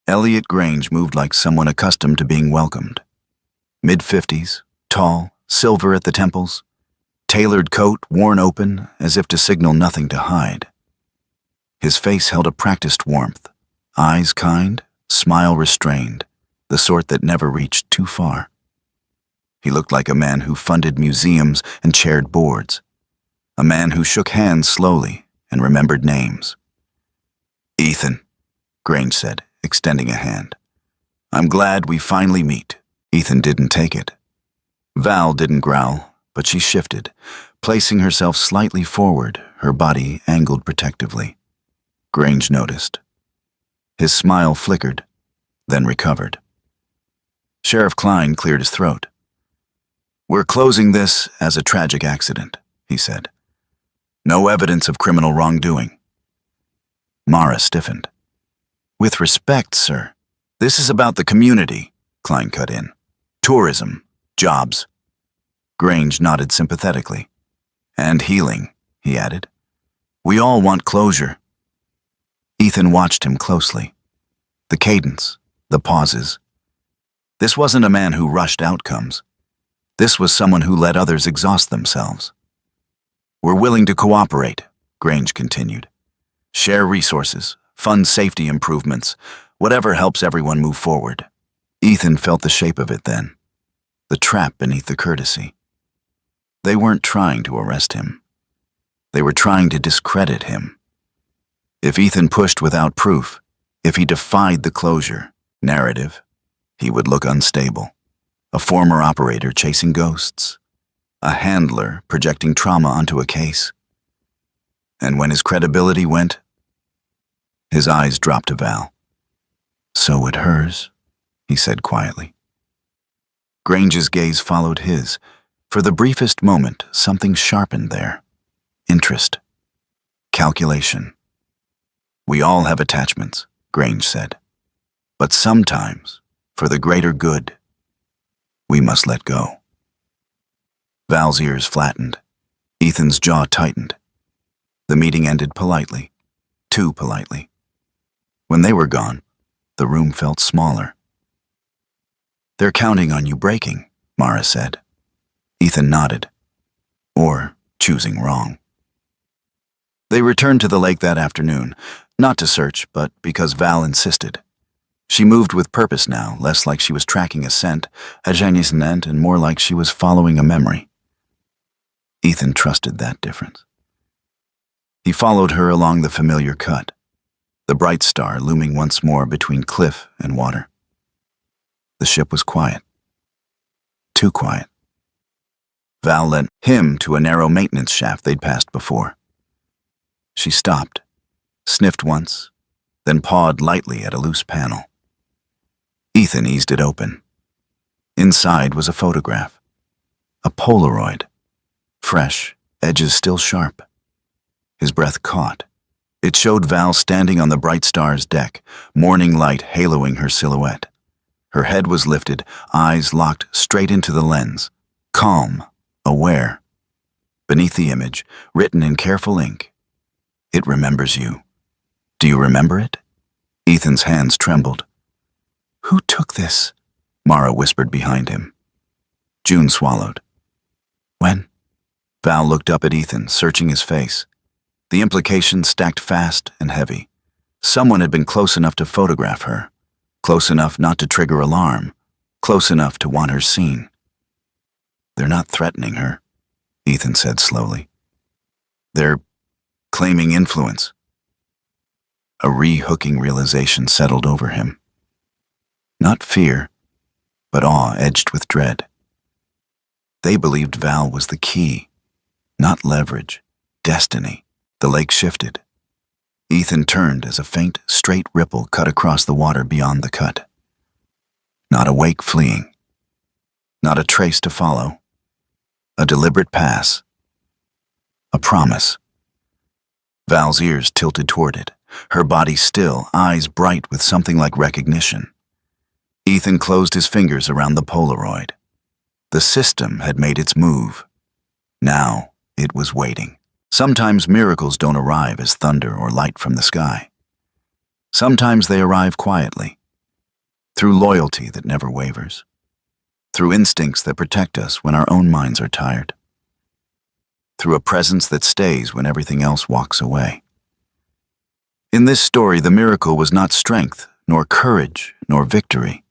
Elliot Grange moved like someone accustomed to being welcomed. Mid-50s, tall, silver at the temples, tailored coat worn open as if to signal nothing to hide. His face held a practiced warmth, eyes kind, smile restrained, the sort that never reached too far. He looked like a man who funded museums and chaired boards, a man who shook hands slowly and remembered names. "Ethan," Grange said, extending a hand. "I'm glad we finally meet." Ethan didn't take it. Val didn't growl, but she shifted, placing herself slightly forward, her body angled protectively. Grange noticed. His smile flickered, then recovered. Sheriff Klein cleared his throat. "We're closing this as a tragic accident," he said. "No evidence of criminal wrongdoing." Mara stiffened. "With respect, sir, this is about the community," Klein cut in. "Tourism, jobs." Grange nodded sympathetically. "And healing," he added. "We all want closure." Ethan watched him closely. The cadence, the pauses. This wasn't a man who rushed outcomes. This was someone who let others exhaust themselves. "We're willing to cooperate," Grange continued. Share resources, fund safety improvements, whatever helps everyone move forward. Ethan felt the shape of it then, the trap beneath the courtesy. They weren't trying to arrest him. They were trying to discredit him. If Ethan pushed without proof, if he defied the closure narrative, he would look unstable. A former operator chasing ghosts. A handler projecting trauma onto a case. And when his credibility went, his eyes dropped to Val. "So would hers," he said quietly. Grange's gaze followed his. For the briefest moment, something sharpened there. Interest. Calculation. "We all have attachments," Grange said. "But sometimes, for the greater good, we must let go." Val's ears flattened. Ethan's jaw tightened. The meeting ended politely. Too politely. When they were gone, the room felt smaller. "They're counting on you breaking," Mara said. Ethan nodded. Or choosing wrong. They returned to the lake that afternoon, not to search, but because Val insisted. She moved with purpose now, less like she was tracking a scent, a janiscent, and more like she was following a memory. Ethan trusted that difference. He followed her along the familiar cut, the bright star looming once more between cliff and water. The ship was quiet. Too quiet. Val led him to a narrow maintenance shaft they'd passed before. She stopped, sniffed once, then pawed lightly at a loose panel. Ethan eased it open. Inside was a photograph. A Polaroid. Fresh, edges still sharp. His breath caught. It showed Val standing on the bright star's deck, morning light haloing her silhouette. Her head was lifted, eyes locked straight into the lens. Calm, aware. Beneath the image, written in careful ink, "It remembers you. Do you remember it?" Ethan's hands trembled. "Who took this?" Mara whispered behind him. June swallowed. "When?" Val looked up at Ethan, searching his face. The implications stacked fast and heavy. Someone had been close enough to photograph her, close enough not to trigger alarm, close enough to want her seen. "They're not threatening her," Ethan said slowly. "They're claiming influence." A re-hooking realization settled over him. Not fear, but awe edged with dread. They believed Val was the key, not leverage, destiny. The lake shifted. Ethan turned as a faint, straight ripple cut across the water beyond the cut. Not a wake fleeing. Not a trace to follow. A deliberate pass. A promise. Val's ears tilted toward it, her body still, eyes bright with something like recognition. Ethan closed his fingers around the Polaroid. The system had made its move. Now it was waiting. Sometimes miracles don't arrive as thunder or light from the sky. Sometimes they arrive quietly, through loyalty that never wavers, through instincts that protect us when our own minds are tired, through a presence that stays when everything else walks away. In this story, the miracle was not strength, nor courage, nor victory.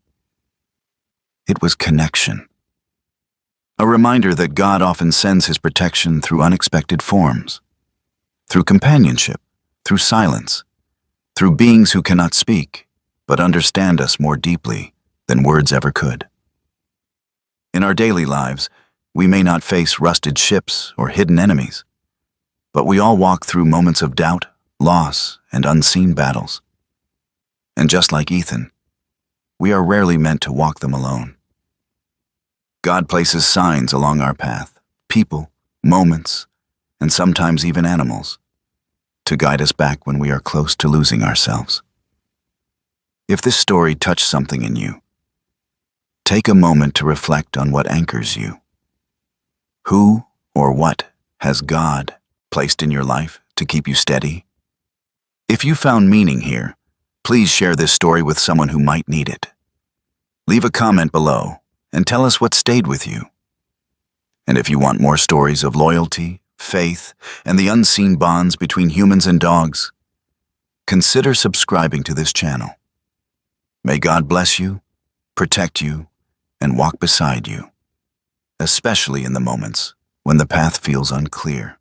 It was connection. A reminder that God often sends his protection through unexpected forms, through companionship, through silence, through beings who cannot speak, but understand us more deeply than words ever could. In our daily lives, we may not face rusted ships or hidden enemies, but we all walk through moments of doubt, loss, and unseen battles. And just like Ethan, we are rarely meant to walk them alone. God places signs along our path, people, moments, and sometimes even animals, to guide us back when we are close to losing ourselves. If this story touched something in you, take a moment to reflect on what anchors you. Who or what has God placed in your life to keep you steady? If you found meaning here, please share this story with someone who might need it. Leave a comment below and tell us what stayed with you. And if you want more stories of loyalty, faith, and the unseen bonds between humans and dogs, consider subscribing to this channel. May God bless you, protect you, and walk beside you, especially in the moments when the path feels unclear.